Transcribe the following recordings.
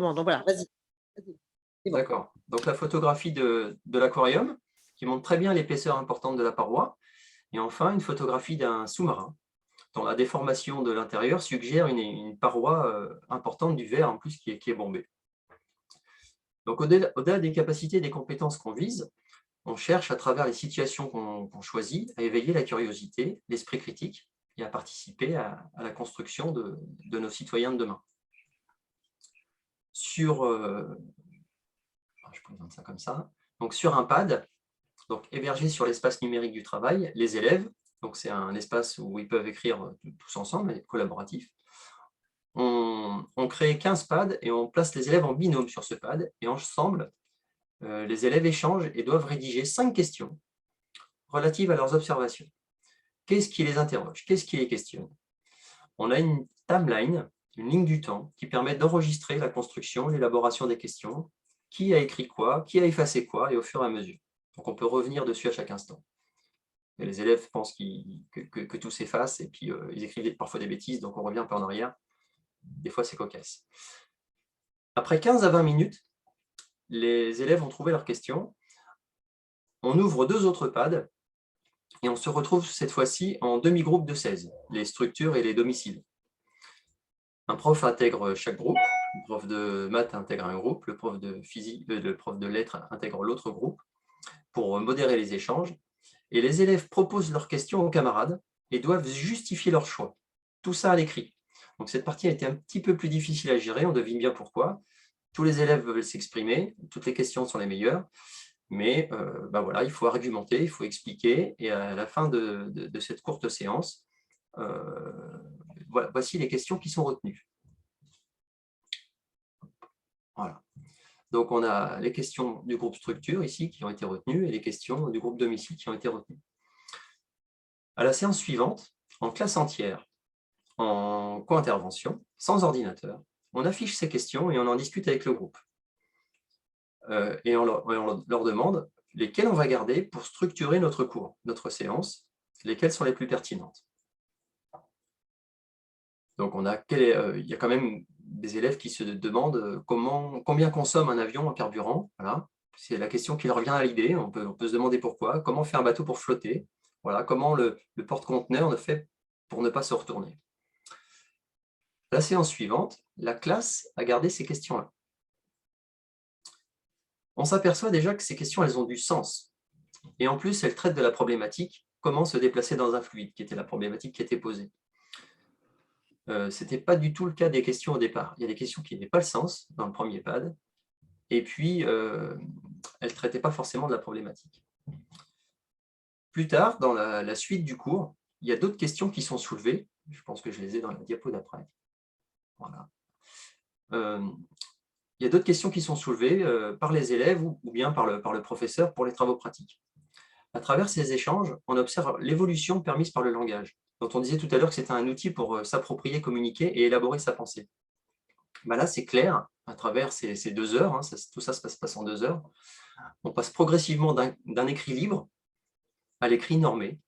l'enregistrement. Donc voilà, vas-y. Vas-y. C'est bon. D'accord. Donc la photographie de l'aquarium, qui montre très bien l'épaisseur importante de la paroi. Et enfin, une photographie d'un sous-marin, dont la déformation de l'intérieur suggère une paroi importante du verre, en plus, qui est bombée. Donc au-delà des capacités et des compétences qu'on vise, on cherche, à travers les situations qu'on choisit, à éveiller la curiosité, l'esprit critique, et à participer à la construction de nos citoyens de demain. Je présente ça comme ça. Donc sur un pad, donc hébergé sur l'espace numérique du travail, les élèves, donc c'est un espace où ils peuvent écrire tous ensemble, collaboratif. On crée 15 pads et on place les élèves en binôme sur ce pad, et ensemble, les élèves échangent et doivent rédiger 5 questions relatives à leurs observations. Qu'est-ce qui les interroge? Qu'est-ce qui les questionne? On a une timeline, une ligne du temps, qui permet d'enregistrer la construction, l'élaboration des questions, qui a écrit quoi, qui a effacé quoi, et au fur et à mesure. Donc on peut revenir dessus à chaque instant. Et les élèves pensent que tout s'efface, et puis ils écrivent parfois des bêtises, donc on revient un peu en arrière. Des fois, c'est cocasse. Après 15 à 20 minutes, les élèves ont trouvé leurs questions. On ouvre 2 autres pads, et on se retrouve cette fois-ci en demi-groupe de 16, les structures et les domiciles. Un prof intègre chaque groupe, le prof de maths intègre un groupe, le prof de physique, le prof de lettres intègre l'autre groupe, pour modérer les échanges. Et les élèves proposent leurs questions aux camarades et doivent justifier leur choix. Tout ça à l'écrit. Donc cette partie a été un petit peu plus difficile à gérer, on devine bien pourquoi. Tous les élèves veulent s'exprimer, toutes les questions sont les meilleures, mais voilà, il faut argumenter, il faut expliquer, et à la fin de cette courte séance, voici les questions qui sont retenues. Voilà. Donc on a les questions du groupe structure ici qui ont été retenues, et les questions du groupe domicile qui ont été retenues. À la séance suivante, en classe entière, en co-intervention, sans ordinateur, on affiche ces questions et on en discute avec le groupe. Et on leur demande lesquelles on va garder pour structurer notre cours, notre séance, lesquelles sont les plus pertinentes. Donc il y a quand même des élèves qui se demandent combien consomme un avion en carburant. Voilà. C'est la question qui leur vient à l'idée. On peut se demander pourquoi. Comment fait un bateau pour flotter? Voilà. Comment le porte-conteneur ne fait pour ne pas se retourner? La séance suivante, la classe a gardé ces questions-là. On s'aperçoit déjà que ces questions, elles ont du sens. Et en plus, elles traitent de la problématique « Comment se déplacer dans un fluide ?» qui était la problématique qui était posée. Ce n'était pas du tout le cas des questions au départ. Il y a des questions qui n'avaient pas le sens dans le premier pad, et puis elles ne traitaient pas forcément de la problématique. Plus tard, dans la suite du cours, il y a d'autres questions qui sont soulevées. Je pense que je les ai dans la diapo d'après. Voilà. Il y a d'autres questions qui sont soulevées par les élèves ou bien par le professeur pour les travaux pratiques. À travers ces échanges, on observe l'évolution permise par le langage, dont on disait tout à l'heure que c'était un outil pour s'approprier, communiquer et élaborer sa pensée. Là, c'est clair, à travers ces 2 heures, hein, tout ça se passe en 2 heures, on passe progressivement d'un écrit libre à l'écrit normé.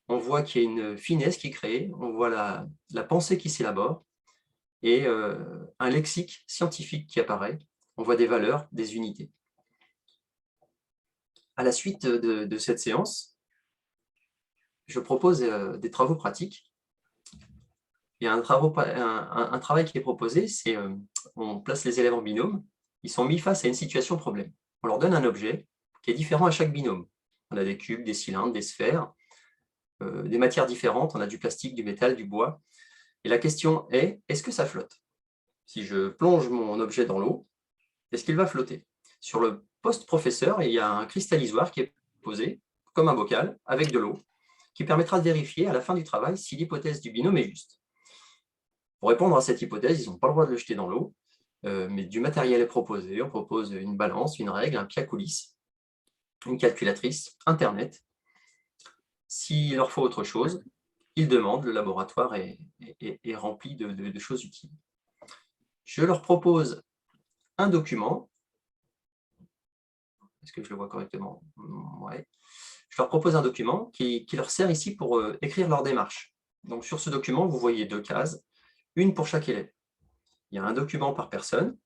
On voit qu'il y a une finesse qui est créée, on voit la pensée qui s'élabore, et un lexique scientifique qui apparaît. On voit des valeurs, des unités. À la suite de cette séance, je propose des travaux pratiques. Il y a un travail qui est proposé, c'est on place les élèves en binôme, ils sont mis face à une situation problème. On leur donne un objet qui est différent à chaque binôme. On a des cubes, des cylindres, des sphères, des matières différentes, on a du plastique, du métal, du bois. Et la question est, est-ce que ça flotte? Si je plonge mon objet dans l'eau, est-ce qu'il va flotter? Sur le poste professeur, il y a un cristallisoire qui est posé, comme un bocal, avec de l'eau, qui permettra de vérifier à la fin du travail si l'hypothèse du binôme est juste. Pour répondre à cette hypothèse, ils n'ont pas le droit de le jeter dans l'eau, mais du matériel est proposé. On propose une balance, une règle, un pied à coulisses, une calculatrice, Internet. S'il leur faut autre chose, ils demandent, le laboratoire est rempli de choses utiles. Je leur propose un document. Est-ce que je le vois correctement? Ouais. Je leur propose un document qui leur sert ici pour écrire leur démarche. Donc, sur ce document, vous voyez 2 cases, une pour chaque élève. Il y a un document par personne.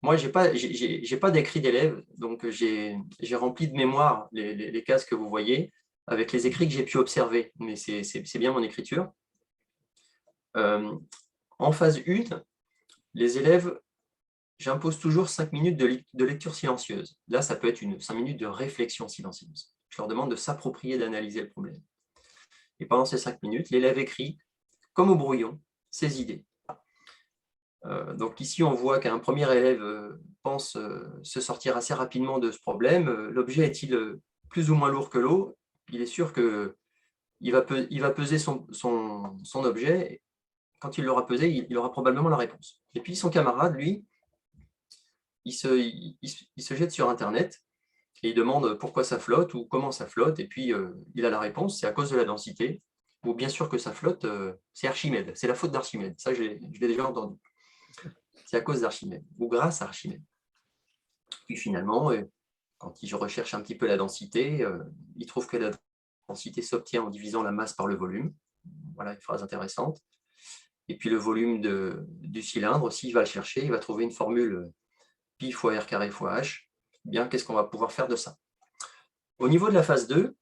moi, j'ai pas d'écrit d'élèves, donc j'ai rempli de mémoire les cases que vous voyez avec les écrits que j'ai pu observer, mais c'est bien mon écriture. En phase 1, les élèves, j'impose toujours 5 minutes de lecture silencieuse. Là, ça peut être 5 minutes de réflexion silencieuse. Je leur demande de s'approprier, d'analyser le problème. Et pendant ces 5 minutes, l'élève écrit, comme au brouillon, ses idées. Donc ici, on voit qu'un premier élève pense se sortir assez rapidement de ce problème. L'objet est-il plus ou moins lourd que l'eau? Il est sûr qu'il va peser son objet. Quand il l'aura pesé, il aura probablement la réponse. Et puis son camarade, lui, il se jette sur Internet et il demande pourquoi ça flotte ou comment ça flotte. Et puis il a la réponse, c'est à cause de la densité. Ou bien sûr que ça flotte, c'est Archimède, c'est la faute d'Archimède. Ça, je l'ai déjà entendu. C'est à cause d'Archimède, ou grâce à Archimède. Puis finalement, quand il recherche un petit peu la densité, il trouve que la densité s'obtient en divisant la masse par le volume. Voilà une phrase intéressante. Et puis le volume du cylindre, s'il va le chercher, il va trouver une formule pi fois r carré fois h. Bien, qu'est-ce qu'on va pouvoir faire de ça? Au niveau de la phase 2,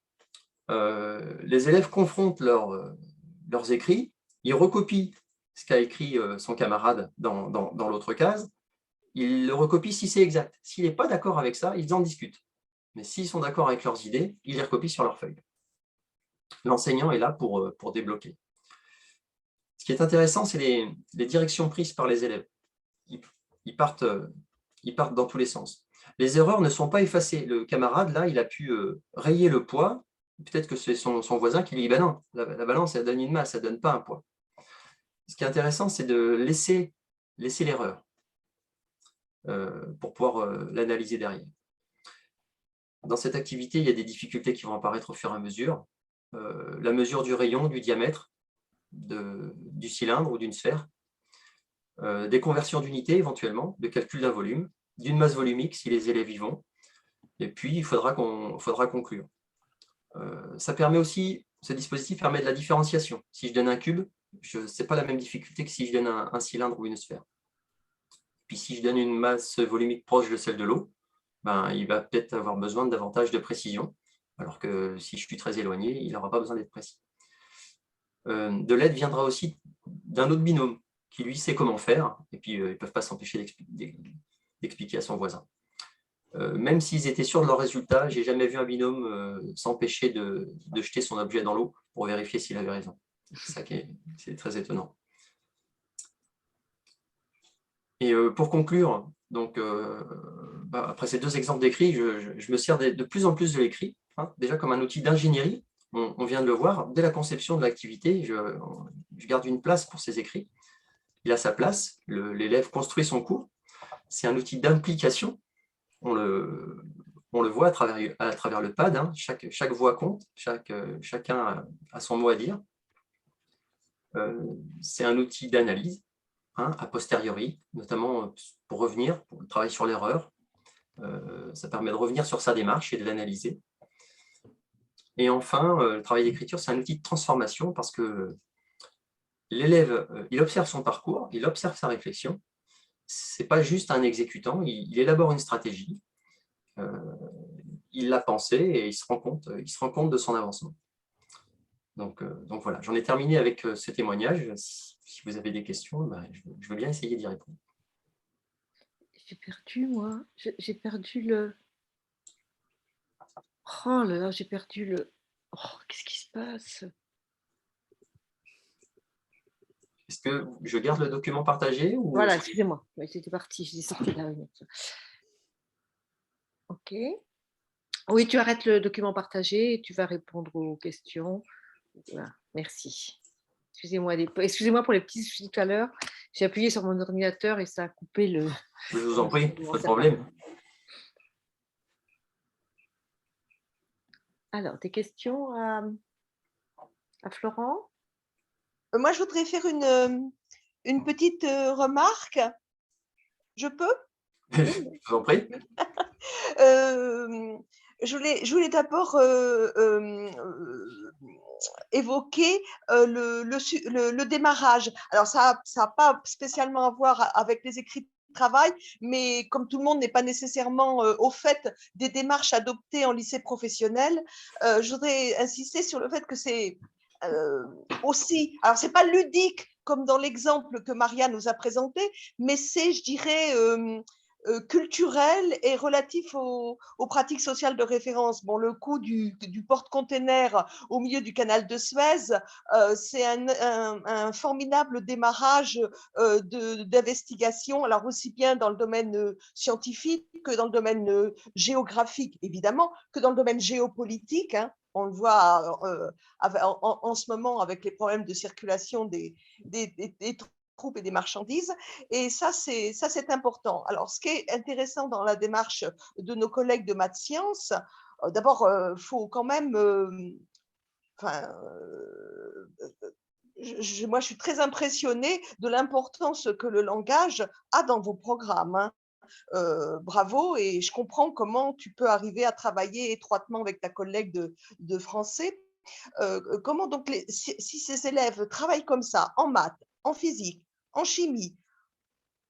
les élèves confrontent leurs écrits, ils recopient ce qu'a écrit son camarade dans l'autre case, ils le recopient si c'est exact. S'il n'est pas d'accord avec ça, ils en discutent. Mais s'ils sont d'accord avec leurs idées, ils les recopient sur leur feuille. L'enseignant est là pour débloquer. Ce qui est intéressant, c'est les directions prises par les élèves. Ils partent dans tous les sens. Les erreurs ne sont pas effacées. Le camarade, là, il a pu rayer le poids. Peut-être que c'est son voisin qui lui dit « Ben non, la balance, elle donne une masse, elle ne donne pas un poids. » Ce qui est intéressant, c'est de laisser l'erreur pour pouvoir l'analyser derrière. Dans cette activité, il y a des difficultés qui vont apparaître au fur et à mesure. La mesure du rayon, du diamètre du cylindre ou d'une sphère, des conversions d'unités éventuellement, de calcul d'un volume, d'une masse volumique si les élèves y vont, et puis il faudra conclure. Ça permet aussi, ce dispositif permet de la différenciation. Si je donne un cube, ce n'est pas la même difficulté que si je donne un cylindre ou une sphère. Puis si je donne une masse volumique proche de celle de l'eau, ben, il va peut-être avoir besoin de davantage de précision, alors que si je suis très éloigné, il n'aura pas besoin d'être précis. De l'aide viendra aussi d'un autre binôme qui lui sait comment faire, et puis ils ne peuvent pas s'empêcher d'expliquer à son voisin. Même s'ils étaient sûrs de leur résultat, je n'ai jamais vu un binôme s'empêcher de jeter son objet dans l'eau pour vérifier s'il avait raison. C'est ça qui est très étonnant. Et pour conclure, donc, après ces 2 exemples d'écrit, je me sers de plus en plus de l'écrit, hein, déjà comme un outil d'ingénierie. On vient de le voir, dès la conception de l'activité, je garde une place pour ces écrits. Il a sa place, l'élève construit son cours. C'est un outil d'implication. On le voit à travers le pad, hein. Chaque voix compte, chacun a son mot à dire. C'est un outil d'analyse, hein, a posteriori, notamment pour revenir, pour le travail sur l'erreur. Ça permet de revenir sur sa démarche et de l'analyser. Et enfin, le travail d'écriture, c'est un outil de transformation parce que l'élève, il observe son parcours, il observe sa réflexion. Ce n'est pas juste un exécutant, il élabore une stratégie, il l'a pensée et il se rend compte de son avancement. Donc voilà, j'en ai terminé avec ce témoignage. Si vous avez des questions, ben, je veux bien essayer d'y répondre. J'ai perdu, moi. J'ai perdu le... Oh là là, j'ai perdu le... Oh, qu'est-ce qui se passe? Est-ce que je garde le document partagé ou... Voilà, excusez-moi. Oui, c'était parti, je l'ai sorti de la réunion. OK. Oui, tu arrêtes le document partagé et tu vas répondre aux questions. Voilà, merci. Excusez-moi pour les petits soucis tout à l'heure. J'ai appuyé sur mon ordinateur et ça a coupé le... Je vous en prie, pas de problème. Alors, des questions à Florent? Moi, je voudrais faire une petite remarque. Je peux? Je vous en prie. Je voulais d'abord évoquer le démarrage. Alors, ça n'a pas spécialement à voir avec les écrits travail, mais comme tout le monde n'est pas nécessairement au fait des démarches adoptées en lycée professionnel, je voudrais insister sur le fait que c'est aussi, alors c'est pas ludique comme dans l'exemple que Maria nous a présenté, mais c'est, je dirais, culturel et relatif aux pratiques sociales de référence. Bon, le coup du porte-container au milieu du canal de Suez, c'est un formidable démarrage d'investigation, alors aussi bien dans le domaine scientifique que dans le domaine géographique, évidemment, que dans le domaine géopolitique, hein. On le voit en ce moment avec les problèmes de circulation des troupes et des marchandises. Et ça, c'est important. Alors, ce qui est intéressant dans la démarche de nos collègues de maths sciences, d'abord, il faut quand même, moi, je suis très impressionnée de l'importance que le langage a dans vos programmes, hein. Bravo, et je comprends comment tu peux arriver à travailler étroitement avec ta collègue de français. Comment donc, si ces élèves travaillent comme ça, en maths, en physique, en chimie,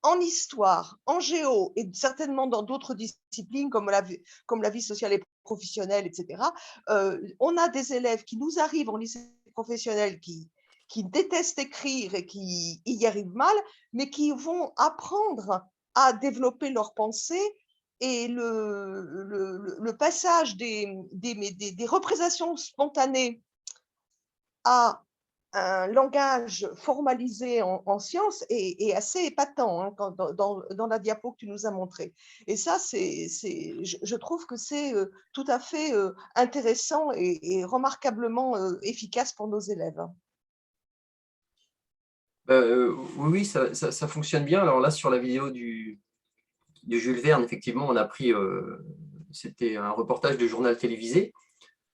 en histoire, en géo et certainement dans d'autres disciplines comme la vie sociale et professionnelle, etc., on a des élèves qui nous arrivent en lycée professionnel qui détestent écrire et qui y arrivent mal, mais qui vont apprendre à développer leur pensée, et le passage des représentations spontanées à un langage formalisé en sciences est assez épatant, hein, dans la diapo que tu nous as montrée. Et ça, je trouve que c'est tout à fait intéressant et remarquablement efficace pour nos élèves. Oui, ça fonctionne bien. Alors là, sur la vidéo du Jules Verne, effectivement, on a pris, c'était un reportage de journal télévisé.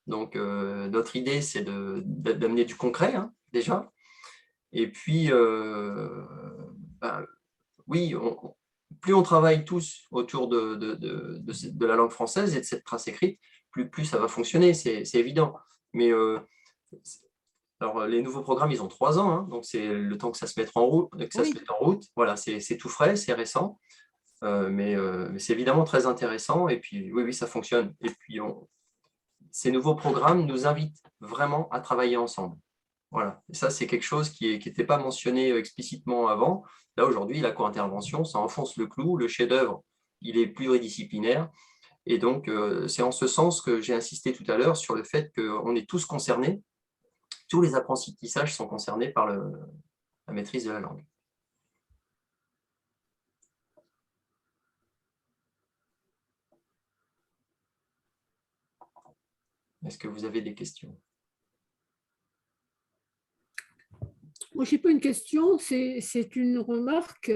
Donc, notre idée, c'est d'amener du concret, hein, déjà. Et puis, oui, plus on travaille tous autour de la langue française et de cette trace écrite, plus ça va fonctionner, c'est évident. Mais alors, les nouveaux programmes, ils ont 3 ans, hein, donc c'est le temps que ça se mette en route. Voilà, c'est tout frais, c'est récent. Mais c'est évidemment très intéressant. Et puis, oui, ça fonctionne. Et puis, ces nouveaux programmes nous invitent vraiment à travailler ensemble. Voilà. Et ça, c'est quelque chose qui n'était pas mentionné explicitement avant. Là, aujourd'hui, la co-intervention, ça enfonce le clou. Le chef-d'œuvre, il est pluridisciplinaire. Et donc, c'est en ce sens que j'ai insisté tout à l'heure sur le fait qu'on est tous concernés. Tous les apprentissages sont concernés par la maîtrise de la langue. Est-ce que vous avez des questions? Moi, je n'ai pas une question, c'est une remarque.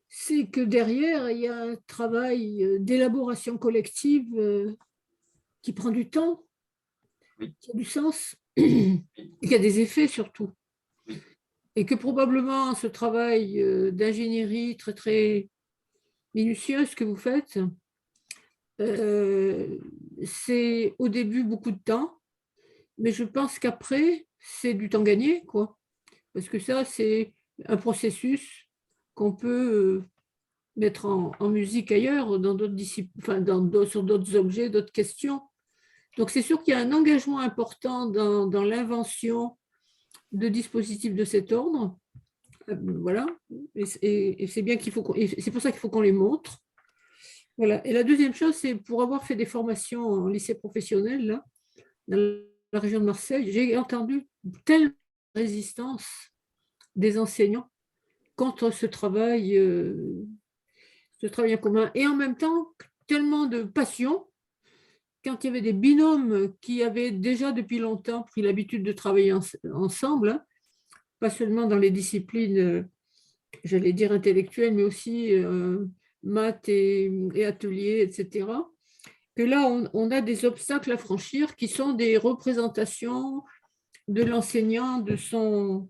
C'est que derrière, il y a un travail d'élaboration collective qui prend du temps, Oui. qui a du sens, et qui a des effets surtout. Oui. Et que probablement ce travail d'ingénierie très, très minutieuse que vous faites, c'est au début beaucoup de temps, mais je pense qu'après, c'est du temps gagné, quoi. Parce que ça, c'est un processus qu'on peut mettre en musique ailleurs, dans d'autres disciplines, enfin, sur d'autres objets, d'autres questions. Donc, c'est sûr qu'il y a un engagement important dans l'invention de dispositifs de cet ordre. Voilà. Et c'est bien c'est pour ça qu'il faut qu'on les montre. Voilà. Et la deuxième chose, c'est pour avoir fait des formations en lycée professionnel, là, dans la région de Marseille, j'ai entendu telle résistance des enseignants contre ce travail en commun. Et en même temps, tellement de passion, quand il y avait des binômes qui avaient déjà depuis longtemps pris l'habitude de travailler ensemble, hein, pas seulement dans les disciplines, j'allais dire intellectuelles, mais aussi maths et ateliers, etc., que là, on a des obstacles à franchir qui sont des représentations de l'enseignant, de son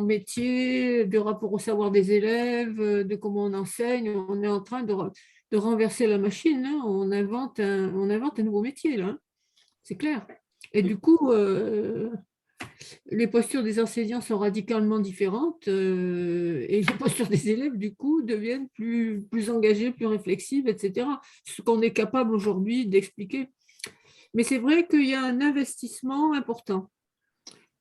métier, de rapport au savoir des élèves, de comment on enseigne. On est en train de renverser la machine, hein. On invente un nouveau métier, là, hein. C'est clair. Et du coup, les postures des enseignants sont radicalement différentes et les postures des élèves, du coup, deviennent plus engagées, plus réflexives, etc. Ce qu'on est capable aujourd'hui d'expliquer. Mais c'est vrai qu'il y a un investissement important.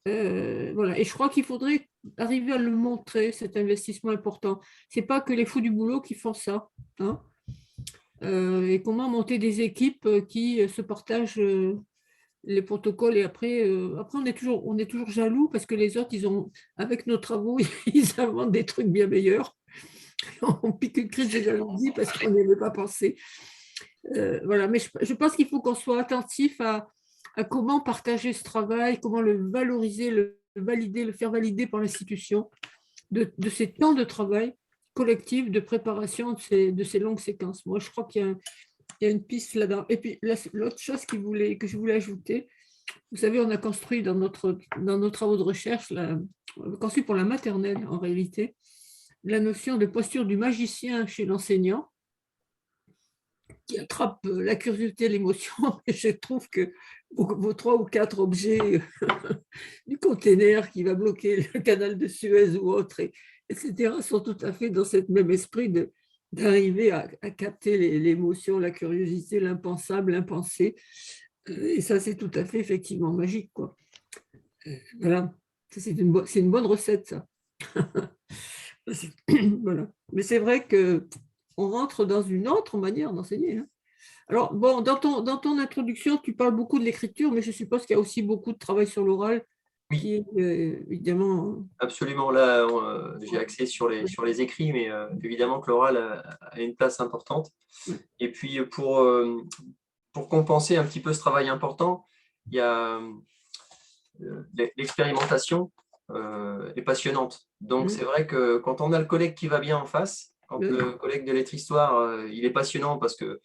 Voilà. Et je crois qu'il faudrait arriver à le montrer, cet investissement important. Ce n'est pas que les fous du boulot qui font ça. Hein. Et comment monter des équipes qui se partagent les protocoles et après on est toujours jaloux parce que les autres, avec nos travaux, ils inventent des trucs bien meilleurs. On pique une crise de jalousie parce qu'on n'y avait pas pensé. Voilà, mais je pense qu'il faut qu'on soit attentif à comment partager ce travail, comment le valoriser, le valider, le faire valider par l'institution de ces temps de travail collectif, de préparation de ces longues séquences. Moi, je crois qu'il y a une piste là-dedans. Et puis, l'autre chose que je voulais ajouter, vous savez, on a construit dans nos travaux de recherche, on a construit pour la maternelle, en réalité, la notion de posture du magicien chez l'enseignant, qui attrape la curiosité et l'émotion. Et je trouve que vos 3 ou 4 objets du container qui va bloquer le canal de Suez ou autre, etc., sont tout à fait dans ce même esprit d'arriver à capter l'émotion, la curiosité, l'impensable, l'impensé. Et ça, c'est tout à fait effectivement magique, quoi. Voilà, c'est une bonne recette, ça. Voilà. Mais c'est vrai qu'on rentre dans une autre manière d'enseigner. Hein. Alors, bon, dans ton introduction, tu parles beaucoup de l'écriture, mais je suppose qu'il y a aussi beaucoup de travail sur l'oral qui est évidemment… Absolument, là, j'ai axé sur les écrits, mais évidemment que l'oral a une place importante. Et puis, pour compenser un petit peu ce travail important, il y a l'expérimentation est passionnante. Donc, c'est vrai que quand on a le collègue qui va bien en face, quand le collègue de lettres-histoire, il est passionnant parce que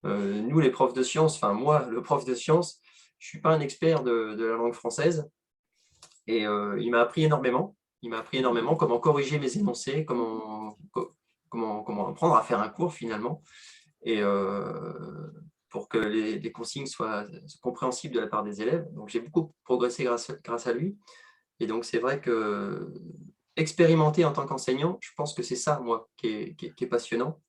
nous, les profs de sciences, enfin moi, le prof de sciences, je ne suis pas un expert de la langue française et il m'a appris énormément. Il m'a appris énormément comment corriger mes énoncés, comment apprendre à faire un cours finalement. Et pour que les consignes soient compréhensibles de la part des élèves. Donc, j'ai beaucoup progressé grâce à lui. Et donc, c'est vrai que expérimenter en tant qu'enseignant, je pense que c'est ça, moi, qui est passionnant.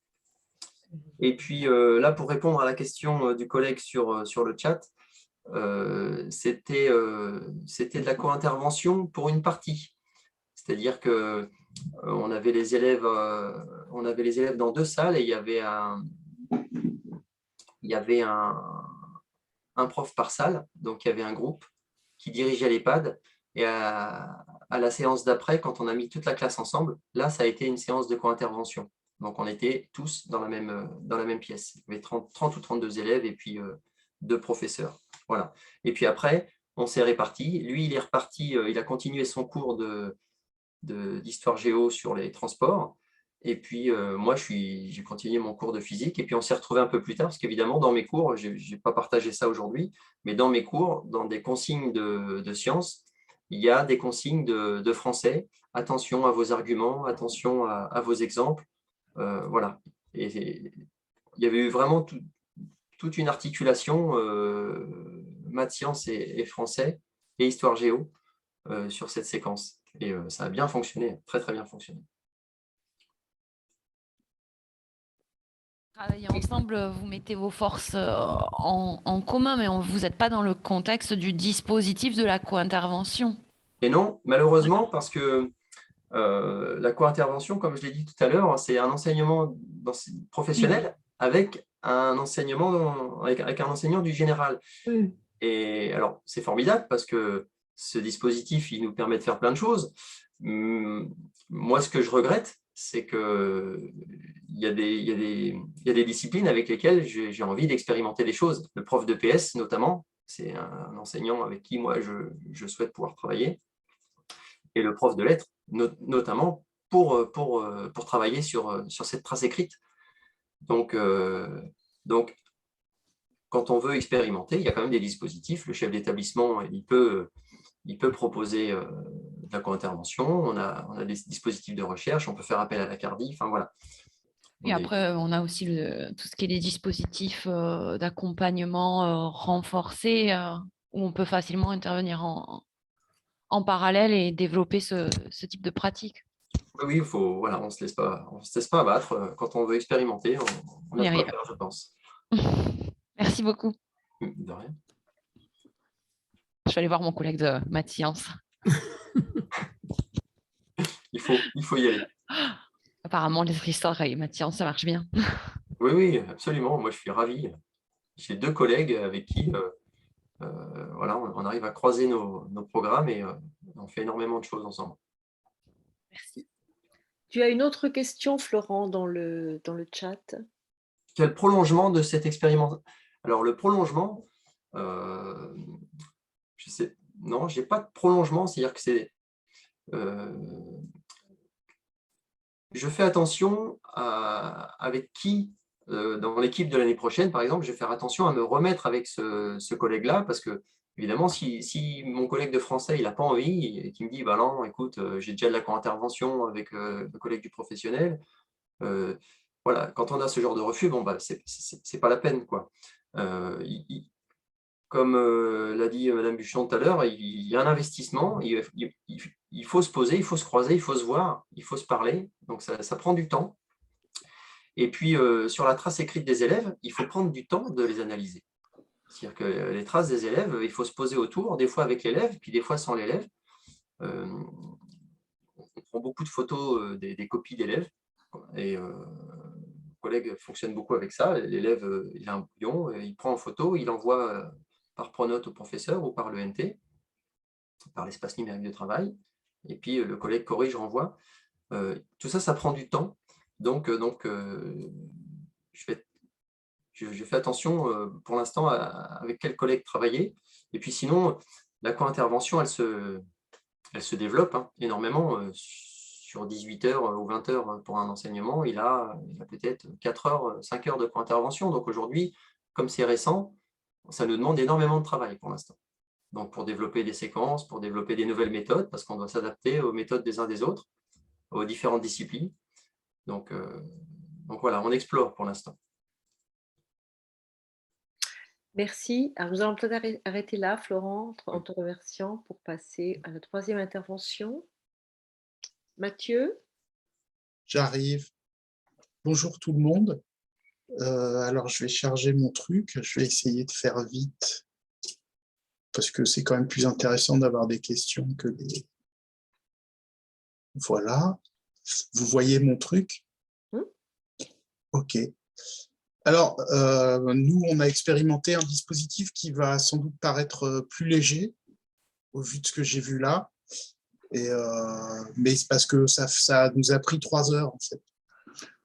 Et puis, là, pour répondre à la question du collègue sur le chat, c'était de la co-intervention pour une partie. C'est-à-dire que on avait les élèves dans 2 salles et il y avait un prof par salle, donc il y avait un groupe qui dirigeait l'EHPAD. Et à la séance d'après, quand on a mis toute la classe ensemble, là, ça a été une séance de co-intervention. Donc, on était tous dans la même pièce. Il y avait 30 ou 32 élèves et puis 2 professeurs. Voilà. Et puis après, on s'est répartis. Lui, il est reparti, il a continué son cours d'histoire géo sur les transports. Et puis, moi, j'ai continué mon cours de physique. Et puis, on s'est retrouvés un peu plus tard, parce qu'évidemment, dans mes cours, je n'ai pas partagé ça aujourd'hui, mais dans mes cours, dans des consignes de sciences, il y a des consignes de français. Attention à vos arguments, attention à vos exemples. Voilà. Et il y avait eu vraiment toute une articulation maths, sciences et français et histoire géo sur cette séquence. Et ça a bien fonctionné, très, très bien fonctionné. Travailler ensemble, vous mettez vos forces en commun, mais vous n'êtes pas dans le contexte du dispositif de la co-intervention. Et non, malheureusement, parce que la co-intervention, comme je l'ai dit tout à l'heure, c'est un enseignement professionnel avec un enseignement avec un enseignant du général. Et alors, c'est formidable parce que ce dispositif, il nous permet de faire plein de choses. Moi, ce que je regrette, c'est qu'il y a des disciplines avec lesquelles j'ai envie d'expérimenter des choses. Le prof de PS, notamment, c'est un enseignant avec qui, moi, je souhaite pouvoir travailler. Et le prof de lettres, notamment, pour travailler sur cette trace écrite. Donc, quand on veut expérimenter, il y a quand même des dispositifs. Le chef d'établissement, il peut proposer de la co-intervention. On a des dispositifs de recherche. On peut faire appel à la CARDI. Enfin, voilà. Et après, on a aussi tout ce qui est des dispositifs d'accompagnement renforcés où on peut facilement intervenir en parallèle et développer ce type de pratique. Oui, voilà, on ne se laisse pas abattre. Quand on veut expérimenter, on On a y de quoi arrive. faire, je pense. Merci beaucoup. De rien. Je vais aller voir mon collègue de maths sciences. Il faut y aller. Apparemment, les histoires et maths sciences, ça marche bien. Oui, oui, absolument. Moi, je suis ravi. J'ai 2 collègues avec qui voilà, on arrive à croiser nos programmes et on fait énormément de choses ensemble. Merci. Tu as une autre question, Florent, dans le chat? Quel prolongement de cette expérimentation? Alors, le prolongement, je sais, non, je n'ai pas de prolongement, c'est-à-dire que je fais attention avec qui, dans l'équipe de l'année prochaine, par exemple, je vais faire attention à me remettre avec ce collègue-là, parce que, évidemment, si mon collègue de français, il n'a pas envie, et qu'il me dit, bah non, écoute, j'ai déjà de la co-intervention avec le collègue du professionnel, voilà, quand on a ce genre de refus, bon, bah, c'est pas la peine, quoi. Comme l'a dit Madame Buchon tout à l'heure, il y a un investissement, il faut se poser, il faut se croiser, il faut se voir, il faut se parler, donc ça prend du temps. Et puis, sur la trace écrite des élèves, il faut prendre du temps de les analyser. C'est-à-dire que les traces des élèves, il faut se poser autour, des fois avec l'élève, puis des fois sans l'élève. On prend beaucoup de photos des copies d'élèves, et mon collègue fonctionne beaucoup avec ça. L'élève, il a un brouillon, il prend en photo, il envoie par Pronote au professeur ou par l'ENT, par l'espace numérique de travail, et puis le collègue corrige, renvoie. Tout ça, ça prend du temps. Donc je fais attention pour l'instant avec quel collègue travailler. Et puis sinon, la co-intervention, elle se développe énormément. Sur 18 heures ou 20 heures pour un enseignement, il a peut-être 4 heures, 5 heures de co-intervention. Donc aujourd'hui, comme c'est récent, ça nous demande énormément de travail pour l'instant. Donc pour développer des séquences, pour développer des nouvelles méthodes, parce qu'on doit s'adapter aux méthodes des uns des autres, aux différentes disciplines. Donc voilà, on explore pour l'instant. Merci. Alors, nous allons peut-être arrêter là, Florent, en te remerciant, pour passer à la 3e intervention. Mathieu? J'arrive. Bonjour tout le monde. Alors, je vais charger mon truc. Je vais essayer de faire vite parce que c'est quand même plus intéressant d'avoir des questions que des... Voilà. Vous voyez mon truc? OK. Alors, nous, on a expérimenté un dispositif qui va sans doute paraître plus léger au vu de ce que j'ai vu là. Mais c'est parce que ça nous a pris 3 heures, en fait.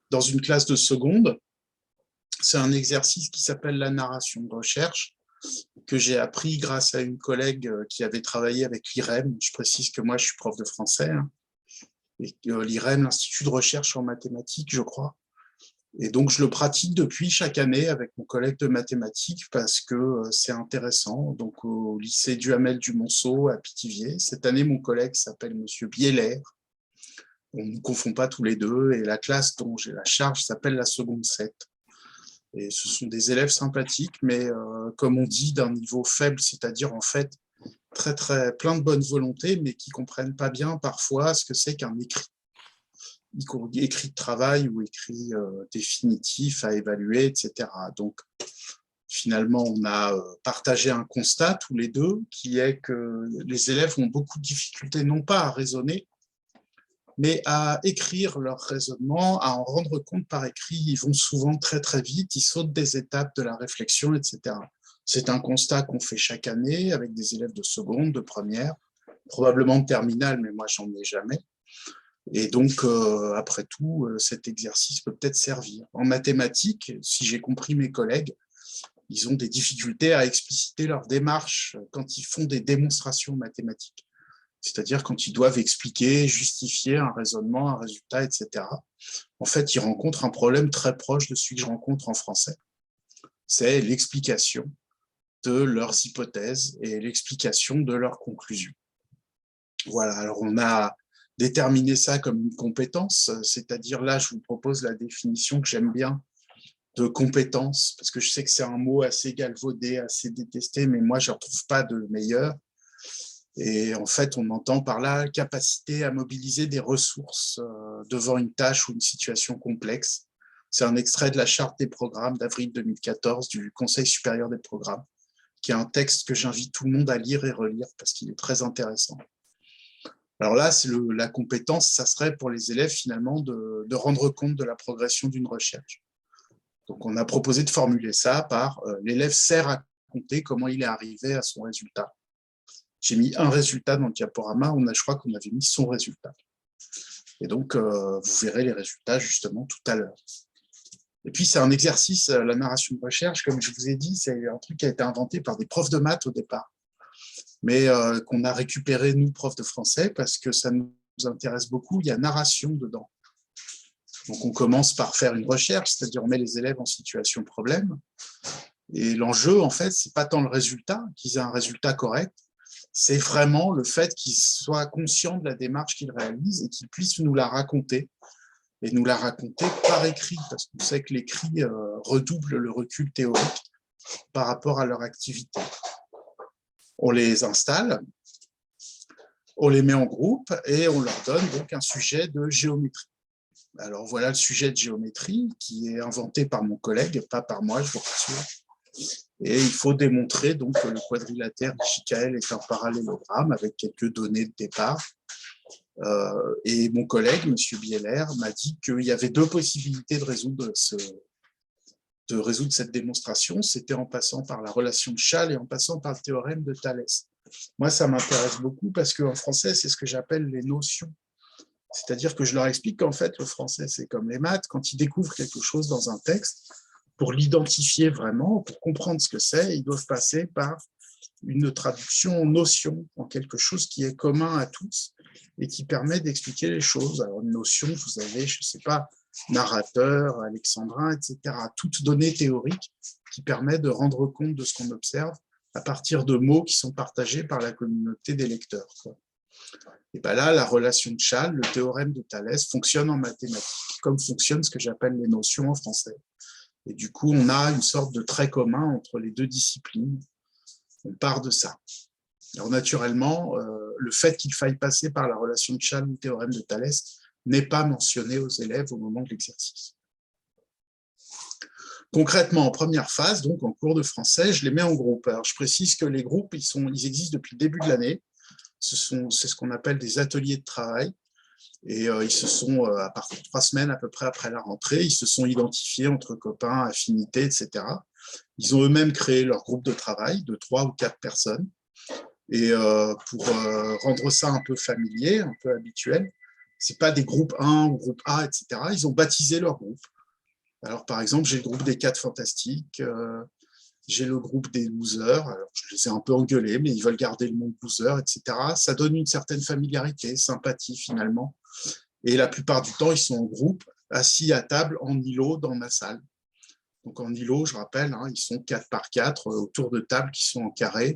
Dans une classe de seconde, c'est un exercice qui s'appelle la narration de recherche, que j'ai appris grâce à une collègue qui avait travaillé avec l'IREM. Je précise que moi, je suis prof de français. Et l'IREM, l'Institut de recherche en mathématiques, je crois. Et donc, je le pratique depuis chaque année avec mon collègue de mathématiques parce que c'est intéressant. Donc, au lycée Duhamel du Monceau à Pithiviers. Cette année, mon collègue s'appelle Monsieur Bieler. On ne confond pas tous les deux. Et la classe dont j'ai la charge s'appelle la seconde 7. Et ce sont des élèves sympathiques, mais comme on dit, d'un niveau faible, c'est-à-dire en fait plein de bonne volonté, mais qui ne comprennent pas bien parfois ce que c'est qu'un écrit. Écrit de travail ou écrit définitif à évaluer, etc. Donc, finalement, on a partagé un constat tous les deux, qui est que les élèves ont beaucoup de difficultés, non pas à raisonner, mais à écrire leur raisonnement, à en rendre compte par écrit. Ils vont souvent très, très vite, ils sautent des étapes de la réflexion, etc. C'est un constat qu'on fait chaque année avec des élèves de seconde, de première, probablement de terminale, mais moi, j'en ai jamais. Et donc, après tout, cet exercice peut peut-être servir. En mathématiques, si j'ai compris mes collègues, ils ont des difficultés à expliciter leur démarche quand ils font des démonstrations mathématiques. C'est-à-dire quand ils doivent expliquer, justifier un raisonnement, un résultat, etc. En fait, ils rencontrent un problème très proche de celui que je rencontre en français. C'est l'explication de leurs hypothèses et l'explication de leurs conclusions. Voilà, alors on a déterminé ça comme une compétence, c'est-à-dire là, je vous propose la définition que j'aime bien de compétence, parce que je sais que c'est un mot assez galvaudé, assez détesté, mais moi, je ne retrouve pas de meilleur. Et en fait, on entend par là capacité à mobiliser des ressources devant une tâche ou une situation complexe. C'est un extrait de la charte des programmes d'avril 2014 du Conseil supérieur des programmes, qui est un texte que j'invite tout le monde à lire et relire parce qu'il est très intéressant. Alors là, la compétence, ça serait pour les élèves finalement de rendre compte de la progression d'une recherche. Donc on a proposé de formuler ça par l'élève sait raconter comment il est arrivé à son résultat. J'ai mis un résultat dans le diaporama, je crois qu'on avait mis son résultat. Et donc, vous verrez les résultats justement tout à l'heure. Et puis, c'est un exercice, la narration de recherche, comme je vous ai dit, c'est un truc qui a été inventé par des profs de maths au départ, mais qu'on a récupéré, nous, profs de français, parce que ça nous intéresse beaucoup, il y a narration dedans. Donc, on commence par faire une recherche, c'est-à-dire on met les élèves en situation de problème. Et l'enjeu, en fait, c'est pas tant le résultat, qu'ils aient un résultat correct, c'est vraiment le fait qu'ils soient conscients de la démarche qu'ils réalisent et qu'ils puissent nous la raconter, et nous la raconter par écrit, parce qu'on sait que l'écrit redouble le recul théorique par rapport à leur activité. On les installe, on les met en groupe et on leur donne donc un sujet de géométrie. Alors voilà le sujet de géométrie qui est inventé par mon collègue, pas par moi, je vous rassure. Et il faut démontrer donc que le quadrilatère d'Ichikael est un parallélogramme avec quelques données de départ. Et mon collègue, M. Bieler, m'a dit qu'il y avait deux possibilités de résoudre cette démonstration. C'était en passant par la relation de Schall et en passant par le théorème de Thalès. Moi, ça m'intéresse beaucoup parce qu'en français, c'est ce que j'appelle les notions. C'est-à-dire que je leur explique qu'en fait, le français, c'est comme les maths. Quand ils découvrent quelque chose dans un texte, pour l'identifier vraiment, pour comprendre ce que c'est, ils doivent passer par une traduction en notion, en quelque chose qui est commun à tous et qui permet d'expliquer les choses. Alors, une notion, vous avez, je ne sais pas, narrateur, alexandrin, etc. Toutes données théoriques qui permettent de rendre compte de ce qu'on observe à partir de mots qui sont partagés par la communauté des lecteurs, quoi. Et bien là, la relation de Schall, le théorème de Thalès, fonctionne en mathématiques, comme fonctionnent ce que j'appelle les notions en français. Et du coup, on a une sorte de trait commun entre les deux disciplines. On part de ça. Alors naturellement, le fait qu'il faille passer par la relation de Schall ou le théorème de Thalès n'est pas mentionné aux élèves au moment de l'exercice. Concrètement, en première phase, donc en cours de français, je les mets en groupe. Alors je précise que les groupes, ils existent depuis le début de l'année. C'est ce qu'on appelle des ateliers de travail. Et ils se sont, à partir de 3 semaines à peu près après la rentrée, ils se sont identifiés entre copains, affinités, etc. Ils ont eux-mêmes créé leur groupe de travail de 3 ou 4 personnes. Et pour rendre ça un peu familier, un peu habituel, ce n'est pas des groupes 1 ou groupe A, etc. Ils ont baptisé leur groupe. Alors, par exemple, j'ai le groupe des 4 fantastiques, j'ai le groupe des losers. Alors, je les ai un peu engueulés, mais ils veulent garder le mot loser, etc. Ça donne une certaine familiarité, sympathie finalement. Et la plupart du temps, ils sont en groupe, assis à table, en îlot, dans ma salle. Donc en îlot, je rappelle, ils sont 4 par 4 autour de tables qui sont en carré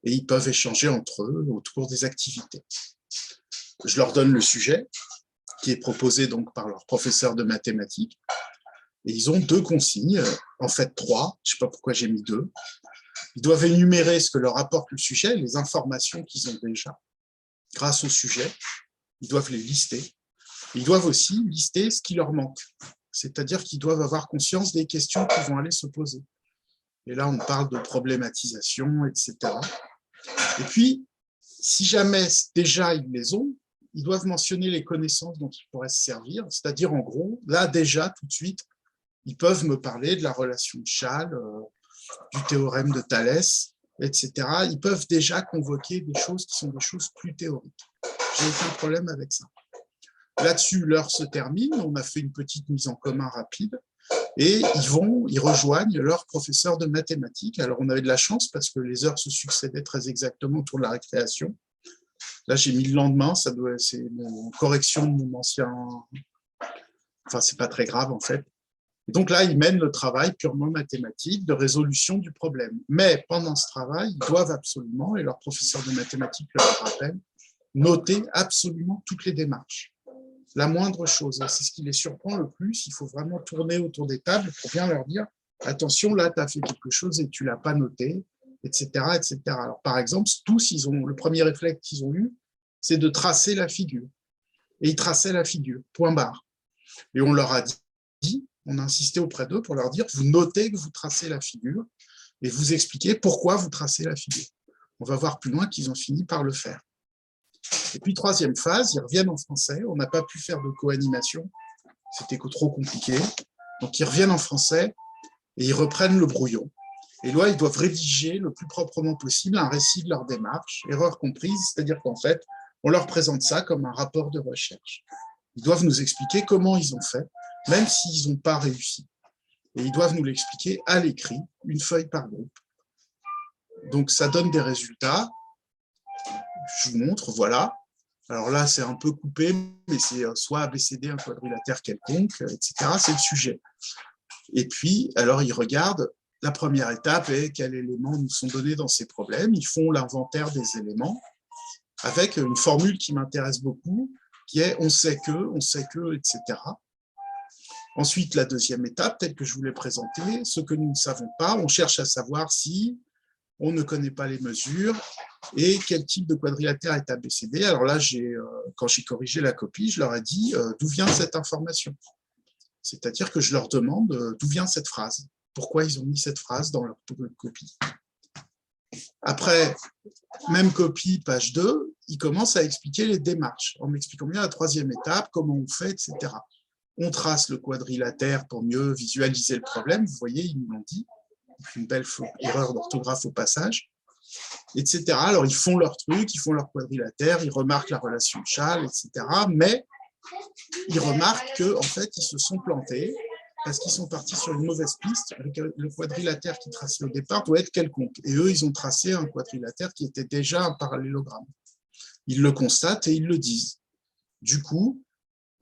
et ils peuvent échanger entre eux autour des activités. Je leur donne le sujet qui est proposé donc par leur professeur de mathématiques et ils ont 2 consignes, en fait 3, je ne sais pas pourquoi j'ai mis 2. Ils doivent énumérer ce que leur apporte le sujet, les informations qu'ils ont déjà grâce au sujet. Ils doivent les lister. Ils doivent aussi lister ce qui leur manque. C'est-à-dire qu'ils doivent avoir conscience des questions qui vont aller se poser. Et là, on parle de problématisation, etc. Et puis, si jamais déjà ils les ont, ils doivent mentionner les connaissances dont ils pourraient se servir. C'est-à-dire, en gros, là, déjà, tout de suite, ils peuvent me parler de la relation de Schall, du théorème de Thalès, etc. Ils peuvent déjà convoquer des choses qui sont des choses plus théoriques. J'ai aucun problème avec ça. Là-dessus, l'heure se termine, on a fait une petite mise en commun rapide et ils rejoignent leur professeur de mathématiques. Alors, on avait de la chance parce que les heures se succédaient très exactement autour de la récréation. Là, j'ai mis le lendemain, c'est une correction de mon ancien... Enfin, c'est pas très grave en fait. Et donc là, ils mènent le travail purement mathématique de résolution du problème. Mais pendant ce travail, ils doivent absolument, et leur professeur de mathématiques leur rappelle, noter absolument toutes les démarches. La moindre chose, c'est ce qui les surprend le plus. Il faut vraiment tourner autour des tables pour bien leur dire « Attention, là, tu as fait quelque chose et tu ne l'as pas noté. etc., etc. Alors, par exemple, tous, le premier réflexe qu'ils ont eu, c'est de tracer la figure. Et ils traçaient la figure, point barre. Et on leur a dit, on a insisté auprès d'eux pour leur dire, vous notez que vous tracez la figure et vous expliquez pourquoi vous tracez la figure. On va voir plus loin qu'ils ont fini par le faire. Et puis, troisième phase, ils reviennent en français. On n'a pas pu faire de co-animation, c'était trop compliqué. Donc, ils reviennent en français et ils reprennent le brouillon. Et là, ils doivent rédiger le plus proprement possible un récit de leur démarche, erreur comprise, c'est-à-dire qu'en fait, on leur présente ça comme un rapport de recherche. Ils doivent nous expliquer comment ils ont fait, même s'ils n'ont pas réussi. Et ils doivent nous l'expliquer à l'écrit, une feuille par groupe. Donc, ça donne des résultats. Je vous montre, voilà. Alors là, c'est un peu coupé, mais c'est soit ABCD, un quadrilatère quelconque, etc. C'est le sujet. Et puis, alors, ils regardent. La première étape est quels éléments nous sont donnés dans ces problèmes. Ils font l'inventaire des éléments avec une formule qui m'intéresse beaucoup, qui est on sait que, etc. Ensuite, la deuxième étape, telle que je vous l'ai présentée, ce que nous ne savons pas, on cherche à savoir si on ne connaît pas les mesures et quel type de quadrilatère est ABCD. Alors là, quand j'ai corrigé la copie, je leur ai dit d'où vient cette information. C'est-à-dire que je leur demande d'où vient cette phrase, pourquoi ils ont mis cette phrase dans leur copie. Après, même copie, page 2, ils commencent à expliquer les démarches, en m'expliquant bien la troisième étape, comment on fait, etc. On trace le quadrilatère pour mieux visualiser le problème, vous voyez, ils nous l'ont dit, une belle erreur d'orthographe au passage, etc. Alors, ils font leur truc, ils font leur quadrilatère, ils remarquent la relation Chasles, etc. Mais ils remarquent qu'en fait, ils se sont plantés parce qu'ils sont partis sur une mauvaise piste. Le quadrilatère qu'ils traçaient au départ doit être quelconque. Et eux, ils ont tracé un quadrilatère qui était déjà un parallélogramme. Ils le constatent et ils le disent. Du coup,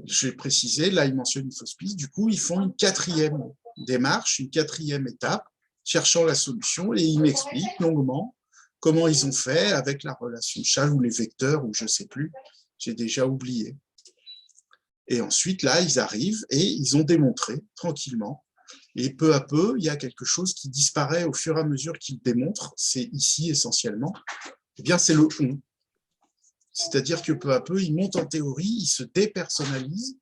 je vais préciser, là, ils mentionnent une fausse piste. Du coup, ils font une quatrième démarche, une quatrième étape, cherchant la solution, et ils m'expliquent longuement comment ils ont fait avec la relation Chasles ou les vecteurs, ou je ne sais plus, j'ai déjà oublié. Et ensuite, là, ils arrivent et ils ont démontré tranquillement. Et peu à peu, il y a quelque chose qui disparaît au fur et à mesure qu'ils démontrent. C'est ici essentiellement. Eh bien, c'est le « on ». C'est-à-dire que peu à peu, ils montent en théorie, ils se dépersonnalisent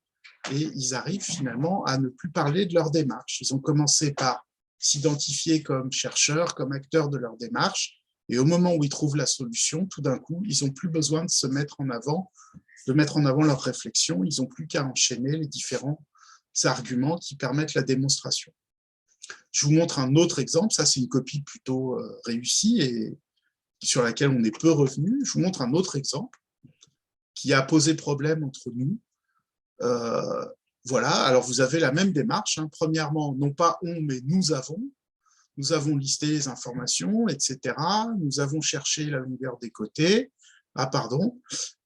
et ils arrivent finalement à ne plus parler de leur démarche. Ils ont commencé par s'identifier comme chercheurs, comme acteurs de leur démarche. Et au moment où ils trouvent la solution, tout d'un coup, ils n'ont plus besoin de se mettre en avant, de mettre en avant leur réflexion. Ils n'ont plus qu'à enchaîner les différents arguments qui permettent la démonstration. Je vous montre un autre exemple. Ça, c'est une copie plutôt réussie et sur laquelle on est peu revenu. Je vous montre un autre exemple qui a posé problème entre nous. Voilà, alors vous avez la même démarche. Hein. Premièrement, non pas on, mais nous avons listé les informations, etc. Nous avons cherché la longueur des côtés. Ah, pardon.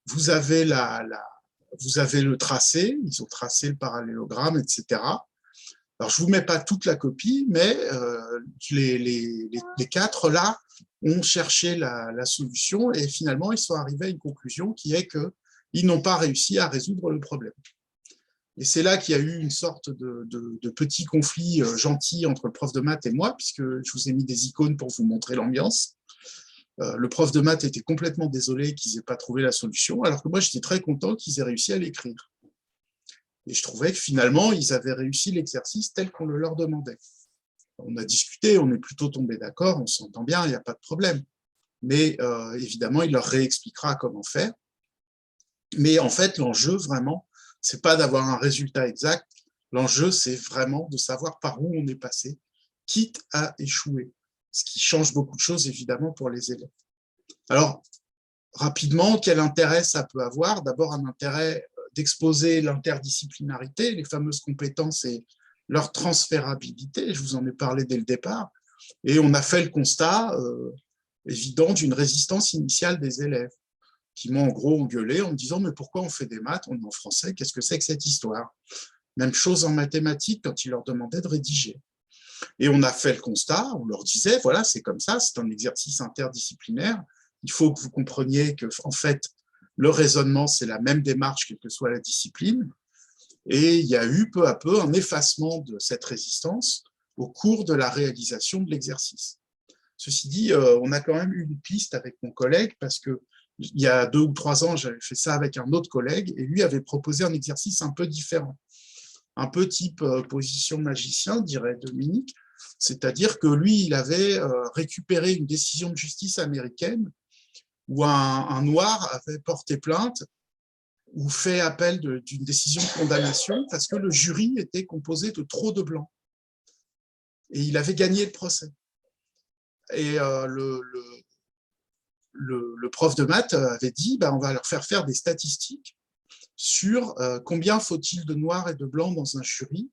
Vous avez le tracé, ils ont tracé le parallélogramme, etc. Alors, je ne vous mets pas toute la copie, mais les quatre là ont cherché la solution et finalement, ils sont arrivés à une conclusion qui est qu'ils n'ont pas réussi à résoudre le problème. Et c'est là qu'il y a eu une sorte de petit conflit gentil entre le prof de maths et moi, puisque je vous ai mis des icônes pour vous montrer l'ambiance. Le prof de maths était complètement désolé qu'ils n'aient pas trouvé la solution, alors que moi, j'étais très content qu'ils aient réussi à l'écrire. Et je trouvais que finalement, ils avaient réussi l'exercice tel qu'on le leur demandait. On a discuté, on est plutôt tombé d'accord, on s'entend bien, il n'y a pas de problème. Mais évidemment, il leur réexpliquera comment faire. Mais en fait, l'enjeu, vraiment, ce n'est pas d'avoir un résultat exact. L'enjeu, c'est vraiment de savoir par où on est passé, quitte à échouer. Ce qui change beaucoup de choses, évidemment, pour les élèves. Alors, rapidement, quel intérêt ça peut avoir? D'abord, un intérêt d'exposer l'interdisciplinarité, les fameuses compétences et leur transférabilité. Je vous en ai parlé dès le départ. Et on a fait le constat évident d'une résistance initiale des élèves qui m'ont en gros engueulé en me disant « mais pourquoi on fait des maths, on est en français, qu'est-ce que c'est que cette histoire ?» Même chose en mathématiques quand ils leur demandaient de rédiger. Et on a fait le constat, on leur disait « voilà, c'est comme ça, c'est un exercice interdisciplinaire, il faut que vous compreniez que en fait, le raisonnement, c'est la même démarche, quelle que soit la discipline. » Et il y a eu peu à peu un effacement de cette résistance au cours de la réalisation de l'exercice. Ceci dit, on a quand même eu une piste avec mon collègue parce que il y a 2 ou 3 ans, j'avais fait ça avec un autre collègue et lui avait proposé un exercice un peu différent, un peu type position magicien, dirait Dominique, c'est-à-dire que lui, il avait récupéré une décision de justice américaine où un noir avait porté plainte ou fait appel d'une décision de condamnation parce que le jury était composé de trop de blancs. Et il avait gagné le procès. Et le prof de maths avait dit on va leur faire des statistiques sur combien faut-il de noirs et de blancs dans un jury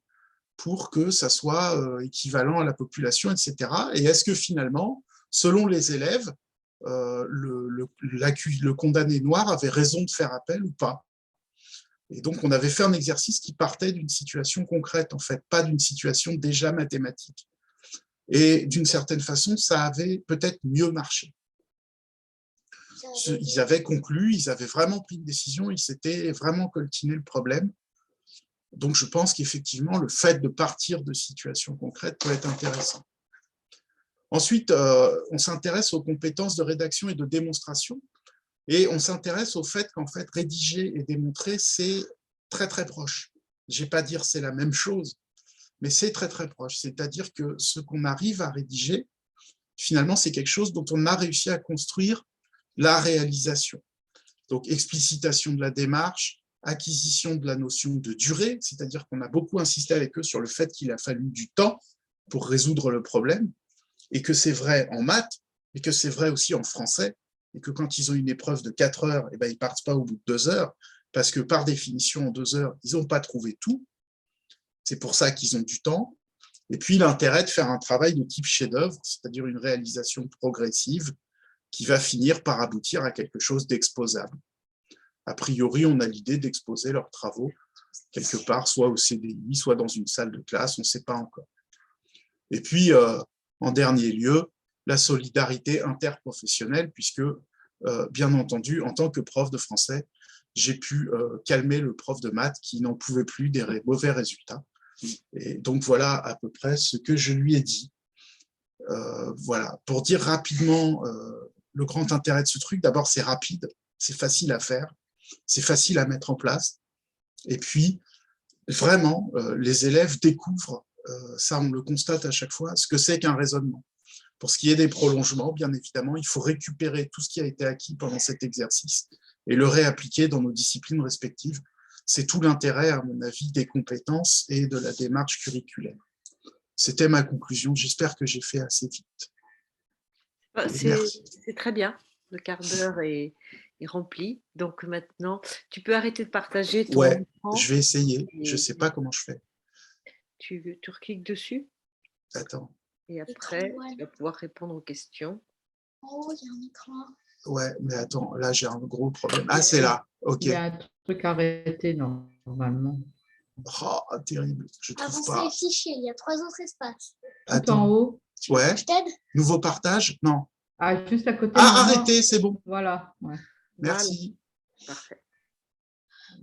pour que ça soit équivalent à la population, etc. Et est-ce que finalement, selon les élèves, le condamné noir avait raison de faire appel ou pas? Et donc, on avait fait un exercice qui partait d'une situation concrète, en fait, pas d'une situation déjà mathématique. Et d'une certaine façon, ça avait peut-être mieux marché. Ils avaient conclu, ils avaient vraiment pris une décision, ils s'étaient vraiment coltiné le problème. Donc, je pense qu'effectivement, le fait de partir de situations concrètes peut être intéressant. Ensuite, on s'intéresse aux compétences de rédaction et de démonstration. Et on s'intéresse au fait qu'en fait, rédiger et démontrer, c'est très, très proche. Je ne vais pas dire c'est la même chose, mais c'est très, très proche. C'est-à-dire que ce qu'on arrive à rédiger, finalement, c'est quelque chose dont on a réussi à construire la réalisation. Donc, explicitation de la démarche, acquisition de la notion de durée, c'est-à-dire qu'on a beaucoup insisté avec eux sur le fait qu'il a fallu du temps pour résoudre le problème, et que c'est vrai en maths, et que c'est vrai aussi en français, et que quand ils ont une épreuve de 4 heures, ils ne partent pas au bout de 2 heures, parce que par définition, en 2 heures, ils n'ont pas trouvé tout. C'est pour ça qu'ils ont du temps. Et puis, l'intérêt de faire un travail de type chef-d'œuvre, c'est-à-dire une réalisation progressive qui va finir par aboutir à quelque chose d'exposable. A priori, on a l'idée d'exposer leurs travaux quelque part, soit au CDI, soit dans une salle de classe, on ne sait pas encore. Et puis, en dernier lieu, la solidarité interprofessionnelle, puisque, bien entendu, en tant que prof de français, j'ai pu calmer le prof de maths qui n'en pouvait plus des mauvais résultats. Et donc, voilà à peu près ce que je lui ai dit. Voilà. Pour dire rapidement le grand intérêt de ce truc, d'abord, c'est rapide, c'est facile à faire, c'est facile à mettre en place. Et puis, vraiment, les élèves découvrent, ça on le constate à chaque fois, ce que c'est qu'un raisonnement. Pour ce qui est des prolongements, bien évidemment, il faut récupérer tout ce qui a été acquis pendant cet exercice et le réappliquer dans nos disciplines respectives. C'est tout l'intérêt, à mon avis, des compétences et de la démarche curriculaire. C'était ma conclusion. J'espère que j'ai fait assez vite. C'est très bien. Le quart d'heure est rempli. Donc maintenant, tu peux arrêter de partager ton écran. Je vais essayer. Je ne sais pas comment je fais. Tu recliques dessus. Attends. Et après, tu vas pouvoir répondre aux questions. Oh, il y a un écran. Ouais, mais attends, là, j'ai un gros problème. Ah, c'est là. OK. Il y a un truc arrêté, normalement. Oh, terrible. Je trouve Avancer pas. les fichiers, il y a 3 autres espaces. Tout en haut. Ouais. Je t'aide? Nouveau partage? Non. Ah, juste à côté. Ah, arrêtez, c'est bon. Voilà. Ouais. Merci. Parfait.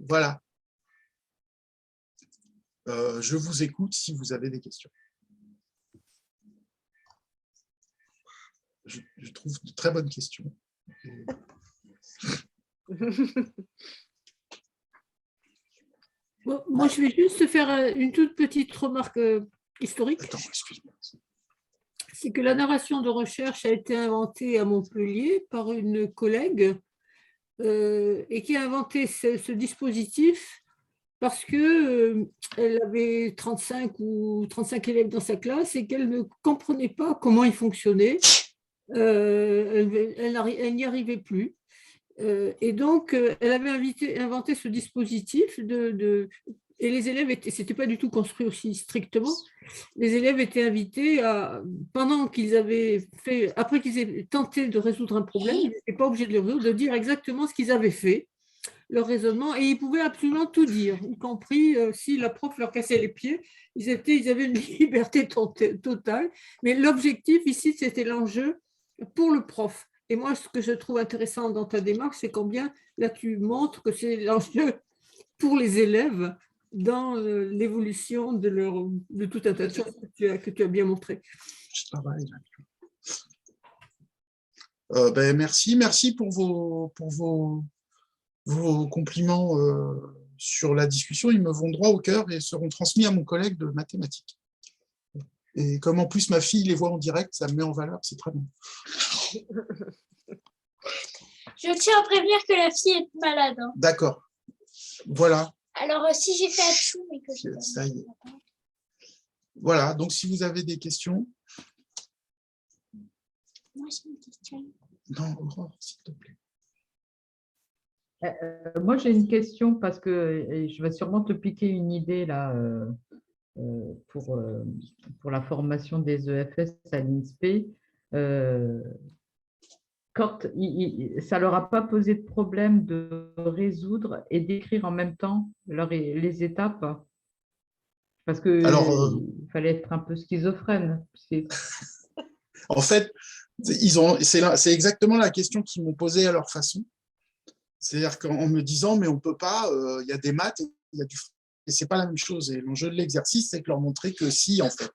Voilà. Je vous écoute si vous avez des questions. Je trouve de très bonnes questions. Bon, moi, je vais juste faire une toute petite remarque historique. Attends, excuse-moi. C'est que la narration de recherche a été inventée à Montpellier par une collègue et qui a inventé ce dispositif parce qu'elle avait 35 élèves dans sa classe et qu'elle ne comprenait pas comment il fonctionnait. Elle n'y arrivait plus. Et donc, elle avait inventé ce dispositif et les élèves c'était pas du tout construit aussi strictement. Les élèves étaient invités pendant qu'ils avaient fait, après qu'ils aient tenté de résoudre un problème, ils n'étaient pas obligés de le résoudre, de dire exactement ce qu'ils avaient fait, leur raisonnement, et ils pouvaient absolument tout dire, y compris si la prof leur cassait les pieds, ils avaient une liberté totale. Mais l'objectif ici, c'était l'enjeu pour le prof. Et moi, ce que je trouve intéressant dans ta démarche, c'est combien là tu montres que c'est l'enjeu pour les élèves dans l'évolution de tout un tas de choses que tu as bien montré. Je travaille là. Merci pour vos compliments sur la discussion. Ils me vont droit au cœur et seront transmis à mon collègue de mathématiques. Et comme en plus ma fille les voit en direct, ça me met en valeur, c'est très bon. Je tiens à prévenir que la fille est malade. Hein. D'accord. Voilà. Alors, si j'ai fait atchou, mais que je... Ça y est. Voilà, donc si vous avez des questions. Moi, j'ai une question. Non, Aurore, s'il te plaît. Moi, j'ai une question parce que je vais sûrement te piquer une idée là pour la formation des EFS à l'INSPE. Quand ça ne leur a pas posé de problème de résoudre et d'écrire en même temps les étapes parce qu'il fallait être un peu schizophrène. En fait, c'est exactement la question qu'ils m'ont posée à leur façon. C'est-à-dire qu'en me disant, mais on ne peut pas, il y a des maths, il y a du français, et ce n'est pas la même chose. Et l'enjeu de l'exercice, c'est de leur montrer que si, en fait.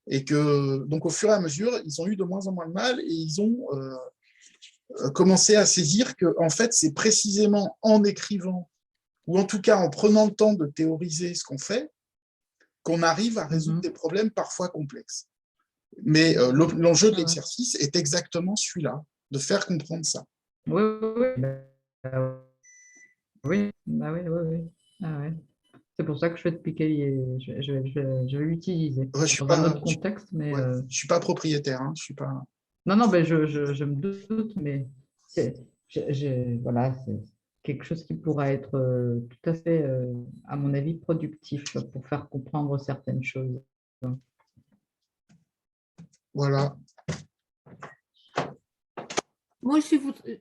Et que, donc, au fur et à mesure, ils ont eu de moins en moins de mal et ils ont commencé à saisir que, en fait, c'est précisément en écrivant, ou en tout cas en prenant le temps de théoriser ce qu'on fait, qu'on arrive à résoudre des problèmes parfois complexes. Mais l'enjeu de l'exercice est exactement celui-là, de faire comprendre ça. Oui, oui. Ah, ouais. C'est pour ça que je vais te piquer, je vais l'utiliser dans un autre contexte. Mais je ne suis pas propriétaire. Hein, je suis pas... Non, ben je me doute, mais voilà, c'est quelque chose qui pourra être tout à fait, à mon avis, productif pour faire comprendre certaines choses. Voilà. Moi, je voudrais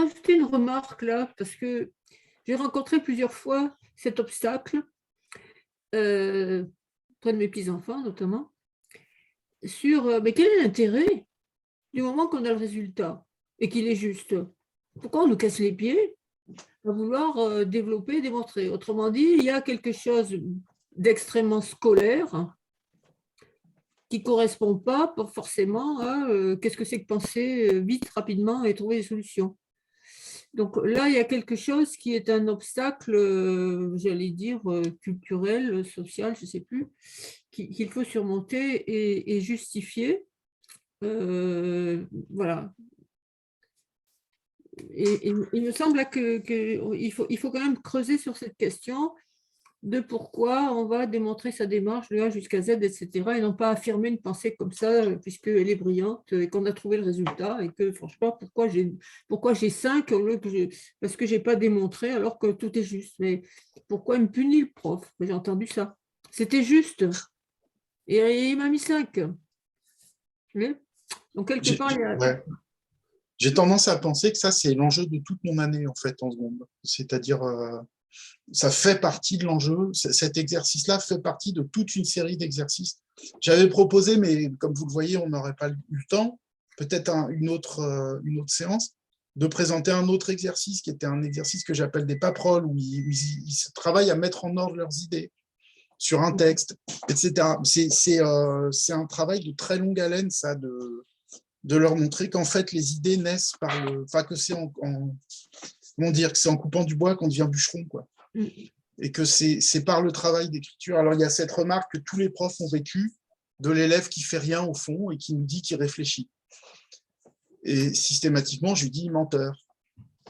ajouter une remarque là, parce que j'ai rencontré plusieurs fois cet obstacle, près de mes petits-enfants notamment, sur mais quel est l'intérêt du moment qu'on a le résultat et qu'il est juste? Pourquoi on nous casse les pieds à vouloir développer, démontrer? Autrement dit, il y a quelque chose d'extrêmement scolaire qui ne correspond pas forcément à qu'est-ce que c'est que penser vite, rapidement et trouver des solutions. Donc là, il y a quelque chose qui est un obstacle, j'allais dire, culturel, social, je ne sais plus, qu'il faut surmonter et justifier. Voilà. Et il me semble qu'il faut quand même creuser sur cette question de pourquoi on va démontrer sa démarche de A jusqu'à Z, etc., et non pas affirmer une pensée comme ça, puisqu'elle est brillante et qu'on a trouvé le résultat, et que franchement, pourquoi j'ai 5 parce que je n'ai pas démontré alors que tout est juste. Mais pourquoi il me punit le prof? J'ai entendu ça. C'était juste. Et il m'a mis 5. Donc, quelque part, il y a... J'ai tendance à penser que ça, c'est l'enjeu de toute mon année, en fait, en seconde. C'est-à-dire... ça fait partie de l'enjeu. Cet exercice-là fait partie de toute une série d'exercices. J'avais proposé, mais comme vous le voyez, on n'aurait pas eu le temps, peut-être une autre séance, de présenter un autre exercice qui était un exercice que j'appelle des paperoles, où ils se travaillent à mettre en ordre leurs idées sur un texte, etc. C'est un travail de très longue haleine, ça, de leur montrer qu'en fait, les idées naissent par le... Enfin, que c'est comment dire, que c'est en coupant du bois qu'on devient bûcheron, quoi. Et que c'est par le travail d'écriture. Alors, il y a cette remarque que tous les profs ont vécue de l'élève qui fait rien au fond et qui nous dit qu'il réfléchit. Et systématiquement, je lui dis menteur.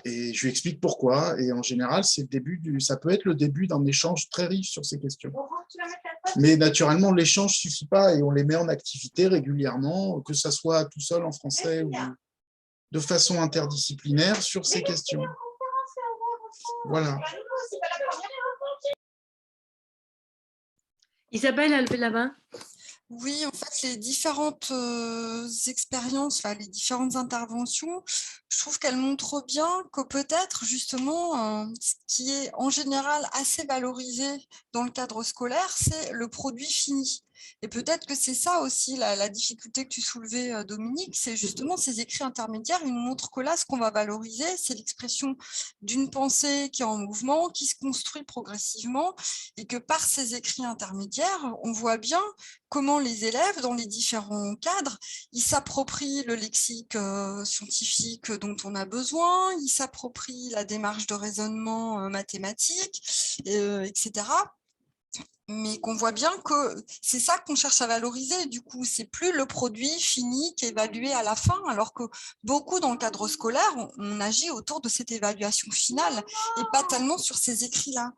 Et je lui explique pourquoi. Et en général, ça peut être le début d'un échange très riche sur ces questions. Mais naturellement, l'échange ne suffit pas et on les met en activité régulièrement, que ce soit tout seul en français ou de façon interdisciplinaire sur ces questions. Voilà. Isabelle a levé la main. Oui, en fait, les différentes expériences, les différentes interventions, je trouve qu'elles montrent bien que peut-être justement, ce qui est en général assez valorisé dans le cadre scolaire, c'est le produit fini. Et peut-être que c'est ça aussi la difficulté que tu soulevais, Dominique, c'est justement ces écrits intermédiaires. Ils nous montrent que là, ce qu'on va valoriser, c'est l'expression d'une pensée qui est en mouvement, qui se construit progressivement, et que par ces écrits intermédiaires, on voit bien comment les élèves, dans les différents cadres, ils s'approprient le lexique scientifique dont on a besoin, ils s'approprient la démarche de raisonnement mathématique, etc. Mais qu'on voit bien que c'est ça qu'on cherche à valoriser. Du coup, c'est plus le produit fini qui est évalué à la fin, alors que beaucoup dans le cadre scolaire, on agit autour de cette évaluation finale et pas tellement sur ces écrits-là.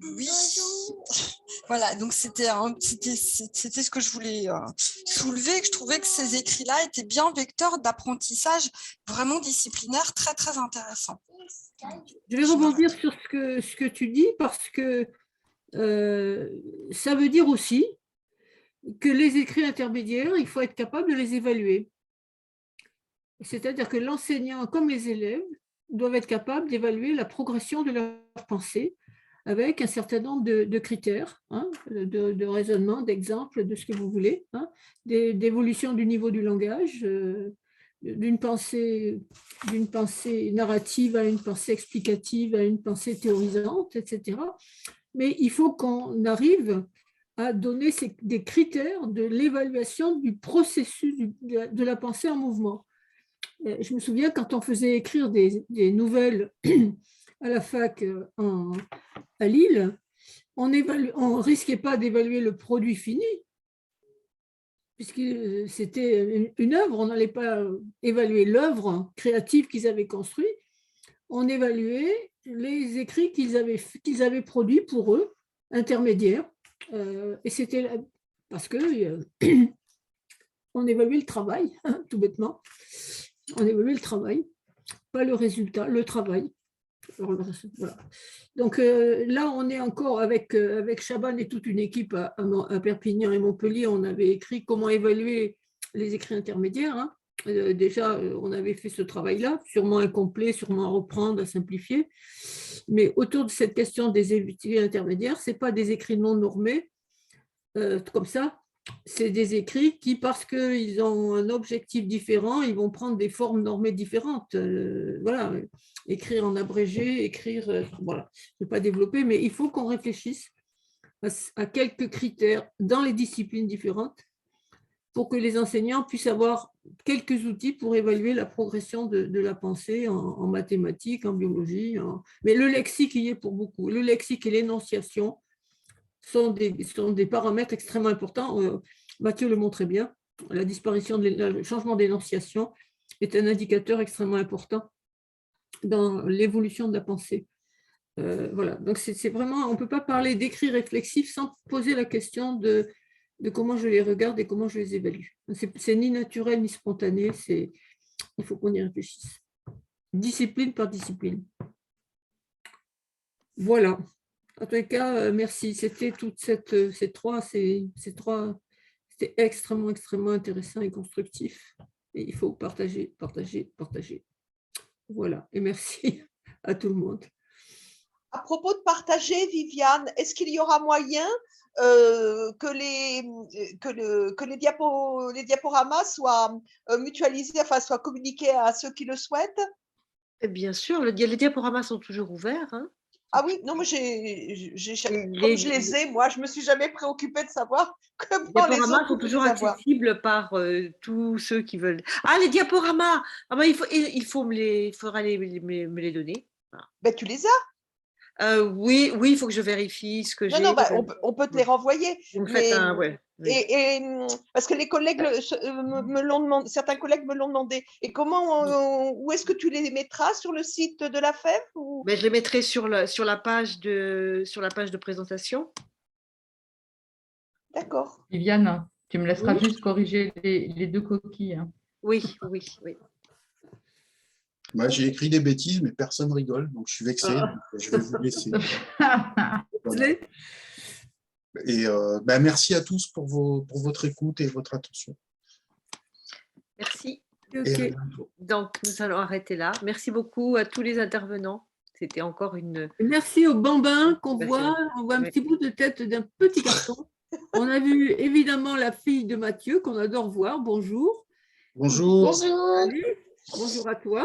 Oui, voilà, donc c'était ce que je voulais soulever, que je trouvais que ces écrits-là étaient bien vecteurs d'apprentissage vraiment disciplinaire très, très intéressant. Je vais rebondir sur ce que tu dis parce que ça veut dire aussi que les écrits intermédiaires, il faut être capable de les évaluer. C'est-à-dire que l'enseignant, comme les élèves, doivent être capables d'évaluer la progression de leur pensée avec un certain nombre de critères, hein, de raisonnement, d'exemples, de ce que vous voulez, hein, d'évolution du niveau du langage, d'une pensée narrative à une pensée explicative, à une pensée théorisante, etc. Mais il faut qu'on arrive à donner des critères de l'évaluation du processus de la pensée en mouvement. Je me souviens quand on faisait écrire des nouvelles à la fac à Lille, on ne risquait pas d'évaluer le produit fini, puisque c'était une œuvre, on n'allait pas évaluer l'œuvre créative qu'ils avaient construite, on évaluait les écrits qu'ils avaient produits pour eux, intermédiaires, et c'était parce que on évaluait le travail, hein, tout bêtement, on évaluait le travail, pas le résultat, le travail. Alors, voilà. Donc là, on est encore avec Chaban et toute une équipe à Perpignan et Montpellier, on avait écrit comment évaluer les écrits intermédiaires, hein. Déjà, on avait fait ce travail-là, sûrement incomplet, sûrement à reprendre, à simplifier. Mais autour de cette question des écrits intermédiaires, ce n'est pas des écrits non normés, comme ça. C'est des écrits qui, parce qu'ils ont un objectif différent, ils vont prendre des formes normées différentes. Voilà, écrire en abrégé, écrire… voilà, je ne vais pas développer, mais il faut qu'on réfléchisse à quelques critères dans les disciplines différentes pour que les enseignants puissent avoir quelques outils pour évaluer la progression de la pensée en mathématiques, en biologie. Mais le lexique y est pour beaucoup. Le lexique et l'énonciation sont des paramètres extrêmement importants. Mathieu le montrait bien. La disparition, le changement d'énonciation est un indicateur extrêmement important dans l'évolution de la pensée. Voilà. Donc, c'est vraiment, on ne peut pas parler d'écrit réflexif sans poser la question de comment je les regarde et comment je les évalue. C'est ni naturel ni spontané, il faut qu'on y réfléchisse. Discipline par discipline. Voilà. En tous les cas, merci. C'était toutes ces trois, c'était extrêmement, extrêmement intéressant et constructif. Et il faut partager, partager, partager. Voilà. Et merci à tout le monde. À propos de partager, Viviane, est-ce qu'il y aura moyen que les diaporamas soient mutualisés, enfin soient communiqués à ceux qui le souhaitent? Bien sûr, les diaporamas sont toujours ouverts. Hein. Ah oui, non, mais comme je les ai, moi, je ne me suis jamais préoccupée de savoir comment les diaporamas autres sont toujours accessibles par tous ceux qui veulent. Ah, les diaporamas, ben, il faudra me les donner. Voilà. Ben, tu les as? Oui, il faut que je vérifie ce que j'ai. Non, on peut te les renvoyer. Vous me faites oui. Et parce que les collègues me l'ont demandé, certains collègues me l'ont demandé. Et comment, où est-ce que tu les mettras sur le site de la FEF ou… Ben, je les mettrai sur la page de présentation. D'accord. Viviane, tu me laisseras juste corriger les deux coquilles. Hein. Oui. Moi, j'ai écrit des bêtises, mais personne rigole, donc je suis vexé. Je vais vous laisser. Voilà. Et merci à tous pour votre écoute et votre attention. Merci. Okay. Donc, nous allons arrêter là. Merci beaucoup à tous les intervenants. C'était encore une… Merci au bambin qu'on voit. On voit un petit bout de tête d'un petit garçon. On a vu évidemment la fille de Mathieu qu'on adore voir. Bonjour. Bonjour. Bonjour. Salut. Bonjour à toi.